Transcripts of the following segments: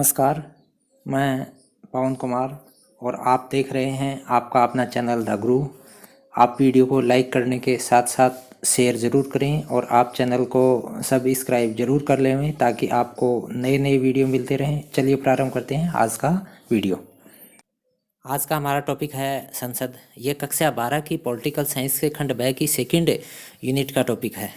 नमस्कार, मैं पवन कुमार और आप देख रहे हैं आपका अपना चैनल द गुरु। आप वीडियो को लाइक करने के साथ साथ शेयर ज़रूर करें और आप चैनल को सब्सक्राइब ज़रूर कर लें ताकि आपको नए नए वीडियो मिलते रहें। चलिए प्रारंभ करते हैं आज का वीडियो। आज का हमारा टॉपिक है संसद। ये कक्षा 12 की पॉलिटिकल साइंस के खंड ब की सेकंड यूनिट का टॉपिक है।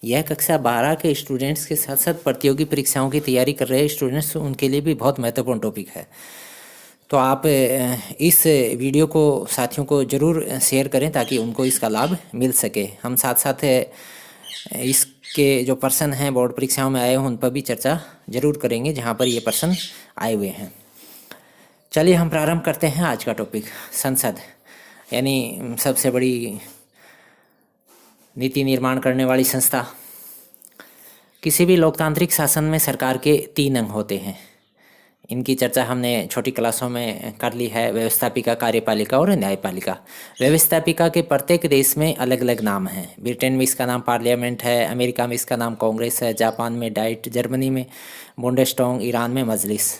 यह कक्षा 12 के स्टूडेंट्स के साथ साथ प्रतियोगी परीक्षाओं की तैयारी कर रहे स्टूडेंट्स उनके लिए भी बहुत महत्वपूर्ण टॉपिक है। तो आप इस वीडियो को साथियों को ज़रूर शेयर करें ताकि उनको इसका लाभ मिल सके। हम साथ साथ इसके जो पर्सन हैं बोर्ड परीक्षाओं में आए हैं उन पर भी चर्चा ज़रूर करेंगे जहाँ पर ये पर्सन आए हुए हैं। चलिए हम प्रारंभ करते हैं आज का टॉपिक संसद, यानी सबसे बड़ी नीति निर्माण करने वाली संस्था। किसी भी लोकतांत्रिक शासन में सरकार के 3 अंग होते हैं। इनकी चर्चा हमने छोटी क्लासों में कर ली है, व्यवस्थापिका, कार्यपालिका और न्यायपालिका। व्यवस्थापिका के प्रत्येक देश में अलग अलग नाम हैं। ब्रिटेन में इसका नाम पार्लियामेंट है, अमेरिका में इसका नाम कांग्रेस है, जापान में डाइट, जर्मनी में बुंडेस्टैग, ईरान में मजलिस।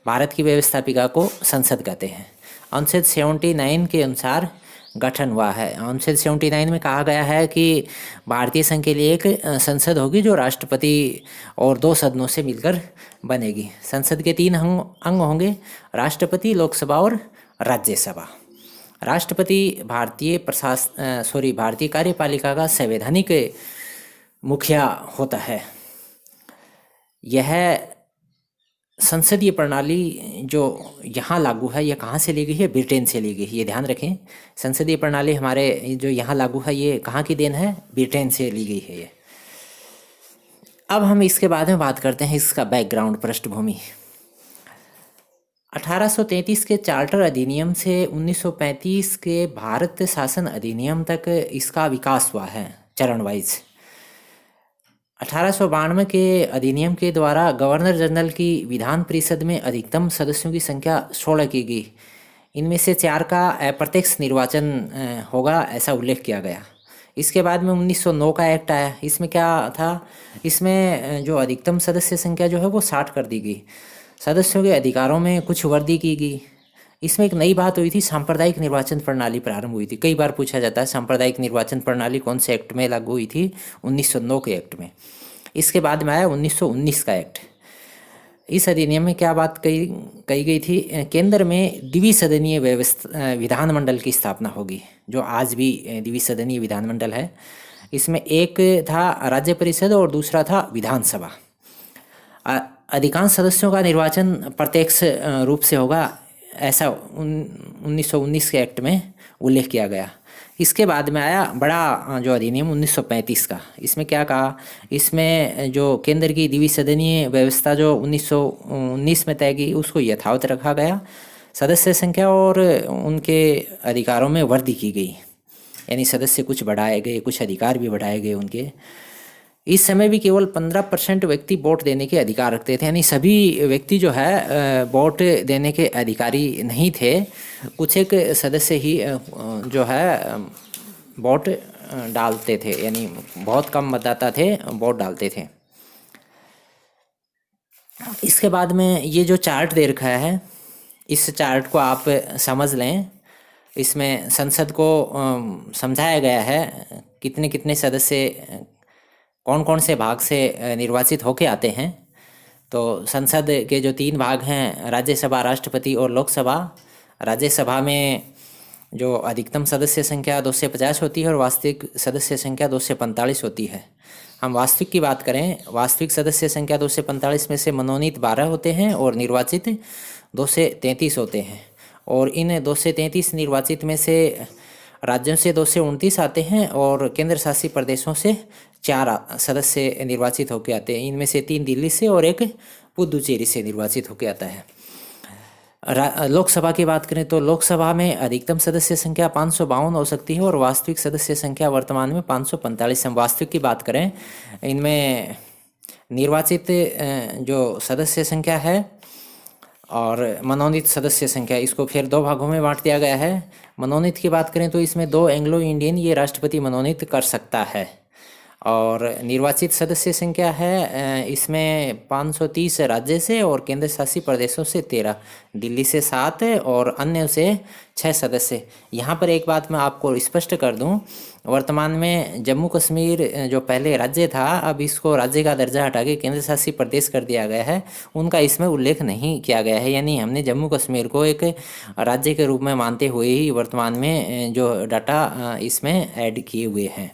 भारत की व्यवस्थापिका को संसद कहते हैं। अनुच्छेद 79 के अनुसार गठन हुआ है। अनुच्छेद 79 में कहा गया है कि भारतीय संघ के लिए एक संसद होगी जो राष्ट्रपति और 2 सदनों से मिलकर बनेगी। संसद के 3 अंग होंगे, राष्ट्रपति, लोकसभा और राज्यसभा। राष्ट्रपति भारतीय कार्यपालिका का संवैधानिक मुखिया होता है। यह संसदीय प्रणाली जो यहाँ लागू है यह कहाँ से ली गई है? ब्रिटेन से ली गई है। ये ध्यान रखें, संसदीय प्रणाली हमारे जो यहाँ लागू है ये कहाँ की देन है? ब्रिटेन से ली गई है ये। अब हम इसके बाद में बात करते हैं इसका बैकग्राउंड, पृष्ठभूमि। 1833 के चार्टर अधिनियम से 1935 के भारत शासन अधिनियम तक इसका विकास हुआ है चरण वाइज। 1892 के अधिनियम के द्वारा गवर्नर जनरल की विधान परिषद में अधिकतम सदस्यों की संख्या 16 की गई। इनमें से 4 का अप्रत्यक्ष निर्वाचन होगा, ऐसा उल्लेख किया गया। इसके बाद में 1909 का एक्ट आया। इसमें क्या था? इसमें जो अधिकतम सदस्य संख्या जो है वो 60 कर दी गई। सदस्यों के अधिकारों में कुछ वृद्धि की गई। इसमें एक नई बात हुई थी, सांप्रदायिक निर्वाचन प्रणाली प्रारंभ हुई थी। कई बार पूछा जाता है सांप्रदायिक निर्वाचन प्रणाली कौन से एक्ट में लागू हुई थी? 1909 के एक्ट में। इसके बाद में आया 1919 का एक्ट। इस अधिनियम में क्या बात कही गई थी? केंद्र में द्विसदनीय विधानमंडल की स्थापना होगी, जो आज भी द्विसदनीय विधानमंडल है। इसमें एक था राज्य परिषद और दूसरा था विधानसभा। अधिकांश सदस्यों का निर्वाचन प्रत्यक्ष रूप से होगा, ऐसा 1919 के एक्ट में उल्लेख किया गया। इसके बाद में आया बड़ा जो अधिनियम 1935 का। इसमें क्या कहा? इसमें जो केंद्र की द्विसदनीय व्यवस्था जो 1919 में तय की उसको यथावत रखा गया। सदस्य संख्या और उनके अधिकारों में वृद्धि की गई, यानी सदस्य कुछ बढ़ाए गए, कुछ अधिकार भी बढ़ाए गए उनके। इस समय भी केवल 15% व्यक्ति वोट देने के अधिकार रखते थे, यानी सभी व्यक्ति जो है वोट देने के अधिकारी नहीं थे। कुछ एक सदस्य ही जो है वोट डालते थे, यानी बहुत कम मतदाता थे वोट डालते थे। इसके बाद में ये जो चार्ट दे रखा है, इस चार्ट को आप समझ लें। इसमें संसद को समझाया गया है कितने कितने सदस्य कौन कौन से भाग से निर्वाचित होके आते हैं। तो संसद के जो 3 भाग हैं, राज्यसभा, राष्ट्रपति और लोकसभा। राज्यसभा में जो अधिकतम सदस्य संख्या 250 होती है और वास्तविक सदस्य संख्या 245 होती है। हम वास्तविक की बात करें, वास्तविक सदस्य संख्या 245 में से मनोनीत 12 होते हैं और निर्वाचित 233 होते हैं। और इन 233 निर्वाचित में से राज्यों से 229 आते हैं और केंद्र शासित प्रदेशों से 4 सदस्य निर्वाचित होकर आते हैं। इनमें से 3 दिल्ली से और 1 पुदुचेरी से निर्वाचित होकर आता है। लोकसभा की बात करें तो लोकसभा में अधिकतम सदस्य संख्या 552 हो सकती है और वास्तविक सदस्य संख्या वर्तमान में 545। हम वास्तविक की बात करें, इनमें निर्वाचित जो सदस्य संख्या है और मनोनीत सदस्य संख्या, इसको फिर 2 भागों में बांट दिया गया है। मनोनीत की बात करें तो इसमें 2 एंग्लो इंडियन ये राष्ट्रपति मनोनीत कर सकता है। और निर्वाचित सदस्य संख्या है इसमें 530 राज्य से और केंद्र शासित प्रदेशों से 13, दिल्ली से 7 और अन्य से 6 सदस्य। यहाँ पर एक बात मैं आपको स्पष्ट कर दूँ, वर्तमान में जम्मू कश्मीर जो पहले राज्य था, अब इसको राज्य का दर्जा हटा के केंद्र शासित प्रदेश कर दिया गया है। उनका इसमें उल्लेख नहीं किया गया है, यानी हमने जम्मू कश्मीर को एक राज्य के रूप में मानते हुए ही वर्तमान में जो डाटा इसमें ऐड किए हुए हैं।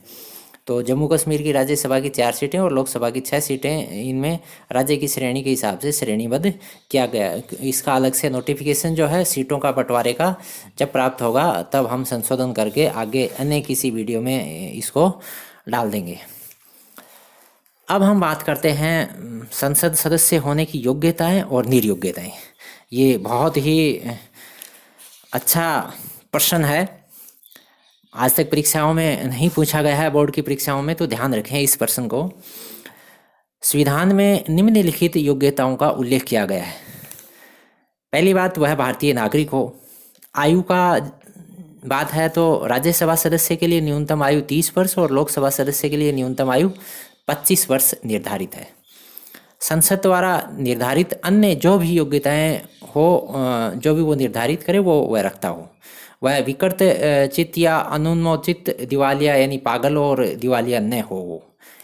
तो जम्मू कश्मीर की राज्यसभा की 4 सीटें और लोकसभा की 6 सीटें इनमें राज्य की श्रेणी के हिसाब से श्रेणीबद्ध किया गया। इसका अलग से नोटिफिकेशन जो है सीटों का बंटवारे का जब प्राप्त होगा तब हम संशोधन करके आगे अन्य किसी वीडियो में इसको डाल देंगे। अब हम बात करते हैं संसद सदस्य होने की योग्यताएं और निर्योग्यताएं। ये बहुत ही अच्छा प्रश्न है, आज तक परीक्षाओं में नहीं पूछा गया है, बोर्ड की परीक्षाओं में, तो ध्यान रखें इस प्रश्न को। संविधान में निम्नलिखित योग्यताओं का उल्लेख किया गया है। पहली बात, वह भारतीय नागरिक हो। आयु का बात है तो राज्यसभा सदस्य के लिए न्यूनतम आयु 30 वर्ष और लोकसभा सदस्य के लिए न्यूनतम आयु 25 वर्ष निर्धारित है। संसद द्वारा निर्धारित अन्य जो भी योग्यताएं हो, जो भी वो निर्धारित करे वो वह रखता हो। वह विकृत चित्त या अनुन्मोचित दिवालिया यानी पागल और दिवालिया न हो,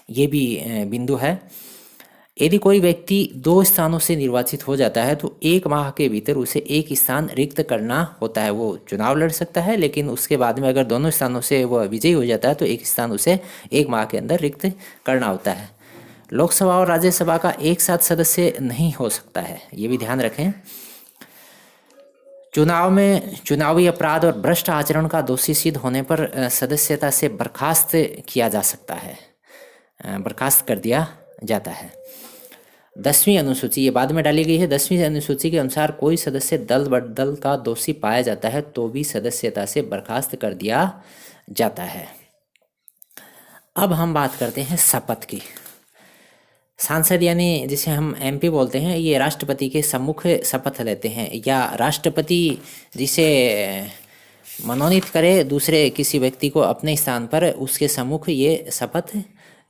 ये भी बिंदु है। यदि कोई व्यक्ति 2 स्थानों से निर्वाचित हो जाता है तो 1 माह के भीतर उसे 1 स्थान रिक्त करना होता है। वो चुनाव लड़ सकता है, लेकिन उसके बाद में अगर दोनों स्थानों से वह विजयी हो जाता है तो 1 स्थान उसे 1 माह के अंदर रिक्त करना होता है। लोकसभा और राज्यसभा का एक साथ सदस्य नहीं हो सकता है, ये भी ध्यान रखें। चुनाव में चुनावी अपराध और भ्रष्ट आचरण का दोषी सिद्ध होने पर सदस्यता से बर्खास्त किया जा सकता है, बर्खास्त कर दिया जाता है। 10वीं अनुसूची, ये बाद में डाली गई है। 10वीं अनुसूची के अनुसार कोई सदस्य दल बदल का दोषी पाया जाता है तो भी सदस्यता से बर्खास्त कर दिया जाता है। अब हम बात करते हैं शपथ की। सांसद यानी जिसे हम एमपी बोलते हैं, ये राष्ट्रपति के सम्मुख शपथ लेते हैं, या राष्ट्रपति जिसे मनोनीत करे दूसरे किसी व्यक्ति को अपने स्थान पर, उसके सम्मुख ये शपथ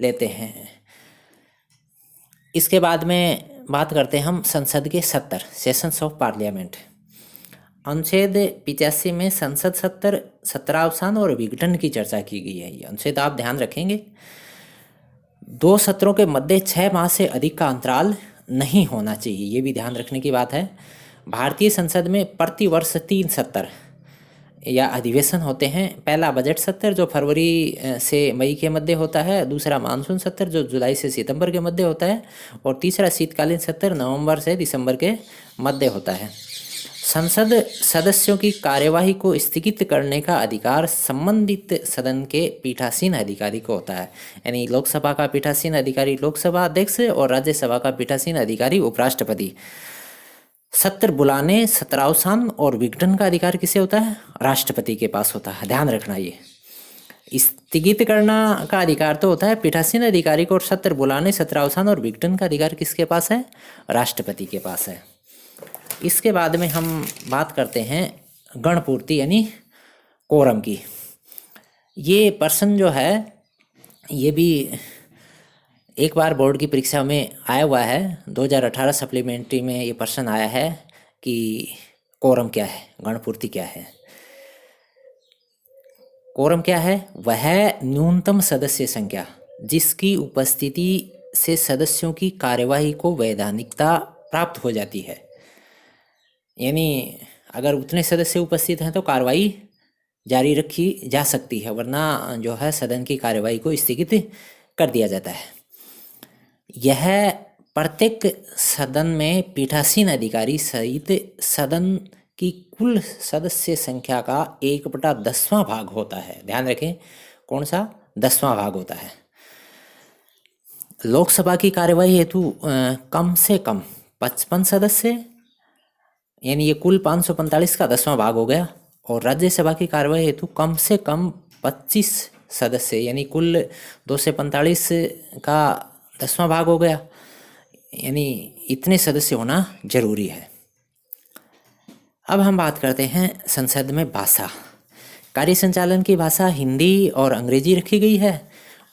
लेते हैं। इसके बाद में बात करते हैं हम संसद के 70 सेशंस ऑफ पार्लियामेंट। अनुच्छेद 85 में संसद सत्र, सत्रावसान और विघटन की चर्चा की गई है। ये अनुच्छेद आप ध्यान रखेंगे। 2 सत्रों के मध्य 6 माह से अधिक का अंतराल नहीं होना चाहिए, ये भी ध्यान रखने की बात है। भारतीय संसद में प्रति वर्ष 3 सत्र या अधिवेशन होते हैं। पहला बजट सत्र जो फरवरी से मई के मध्य होता है, दूसरा मानसून सत्र जो जुलाई से सितंबर के मध्य होता है, और तीसरा शीतकालीन सत्र नवंबर से दिसंबर के मध्य होता है। संसद सदस्यों की कार्यवाही को स्थगित करने का अधिकार संबंधित सदन के पीठासीन अधिकारी को होता है। यानी लोकसभा का पीठासीन अधिकारी लोकसभा अध्यक्ष और राज्यसभा का पीठासीन अधिकारी उपराष्ट्रपति। सत्र बुलाने, सत्रावसान और विघटन का अधिकार किसे होता है? राष्ट्रपति के पास होता है, ध्यान रखना। ये स्थगित करना का अधिकार तो होता है पीठासीन अधिकारी को, और सत्र बुलाने, सत्रावसान और विघटन का अधिकार किसके पास है? राष्ट्रपति के पास है। इसके बाद में हम बात करते हैं गणपूर्ति यानी कोरम की। ये प्रश्न जो है ये भी एक बार बोर्ड की परीक्षा में आया हुआ है। 2018 सप्लीमेंट्री में ये प्रश्न आया है कि कोरम क्या है, गणपूर्ति क्या है। कोरम क्या है? वह न्यूनतम सदस्य संख्या जिसकी उपस्थिति से सदस्यों की कार्यवाही को वैधानिकता प्राप्त हो जाती है। यानी अगर उतने सदस्य उपस्थित हैं तो कार्रवाई जारी रखी जा सकती है, वरना जो है सदन की कार्यवाही को स्थगित कर दिया जाता है। यह प्रत्येक सदन में पीठासीन अधिकारी सहित सदन की कुल सदस्य संख्या का 1/10वां भाग होता है। ध्यान रखें, कौन सा? 10वां भाग होता है। लोकसभा की कार्यवाही हेतु कम से कम 55 सदस्य, यानी ये कुल 545 का 10वां भाग हो गया। और राज्यसभा की कार्यवाही हेतु कम से कम 25 सदस्य, यानी कुल 245 का 10वां भाग हो गया। यानी इतने सदस्य होना जरूरी है। अब हम बात करते हैं संसद में भाषा। कार्य संचालन की भाषा हिंदी और अंग्रेजी रखी गई है,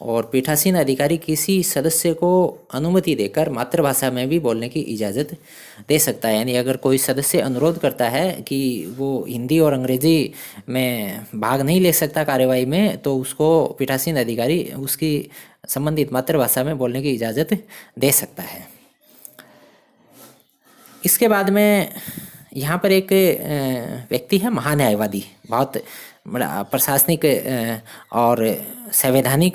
और पीठासीन अधिकारी किसी सदस्य को अनुमति देकर मातृभाषा में भी बोलने की इजाज़त दे सकता है। यानी अगर कोई सदस्य अनुरोध करता है कि वो हिंदी और अंग्रेज़ी में भाग नहीं ले सकता कार्यवाही में, तो उसको पीठासीन अधिकारी उसकी संबंधित मातृभाषा में बोलने की इजाज़त दे सकता है। इसके बाद में यहाँ पर एक व्यक्ति है महान्यायवादी, बहुत बड़ा प्रशासनिक और संवैधानिक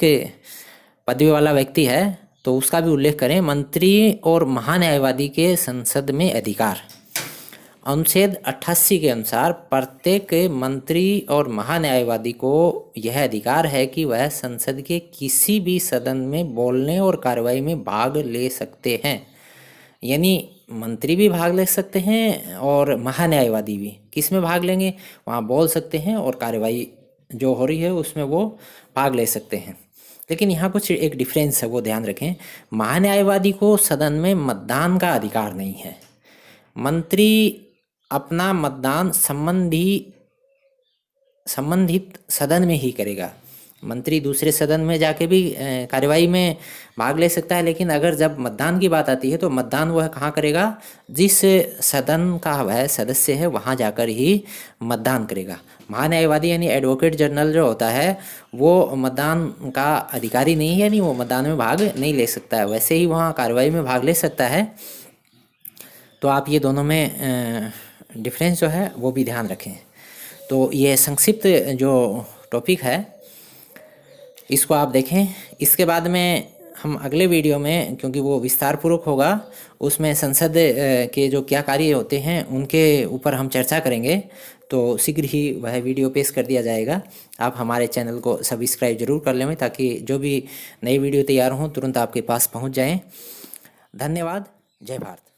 पदवी वाला व्यक्ति है, तो उसका भी उल्लेख करें। मंत्री और महान्यायवादी के संसद में अधिकार। अनुच्छेद 88 के अनुसार प्रत्येक मंत्री और महान्यायवादी को यह अधिकार है कि वह संसद के किसी भी सदन में बोलने और कार्यवाही में भाग ले सकते हैं। यानी मंत्री भी भाग ले सकते हैं और महान्यायवादी भी। किस में भाग लेंगे? वहाँ बोल सकते हैं और कार्यवाही जो हो रही है उसमें वो भाग ले सकते हैं। लेकिन यहाँ कुछ एक डिफरेंस है, वो ध्यान रखें। महान्यायवादी को सदन में मतदान का अधिकार नहीं है। मंत्री अपना मतदान संबंधित सदन में ही करेगा। मंत्री दूसरे सदन में जाके भी कार्यवाही में भाग ले सकता है, लेकिन अगर जब मतदान की बात आती है तो मतदान वह कहाँ करेगा? जिस सदन का वह सदस्य है वहाँ जाकर ही मतदान करेगा। महान्यायवादी यानी एडवोकेट जनरल जो होता है वो मतदान का अधिकारी नहीं है, यानी वो मतदान में भाग नहीं ले सकता है। वैसे ही वहाँ कार्यवाही में भाग ले सकता है। तो आप ये दोनों में डिफरेंस जो है वो भी ध्यान रखें। तो ये संक्षिप्त जो टॉपिक है इसको आप देखें। इसके बाद में हम अगले वीडियो में, क्योंकि वो विस्तार पूर्वक होगा, उसमें संसद के जो क्या कार्य होते हैं उनके ऊपर हम चर्चा करेंगे। तो शीघ्र ही वह वीडियो पेश कर दिया जाएगा। आप हमारे चैनल को सब्सक्राइब जरूर कर लें ताकि जो भी नई वीडियो तैयार हों तुरंत आपके पास पहुंच जाएं। धन्यवाद। जय भारत।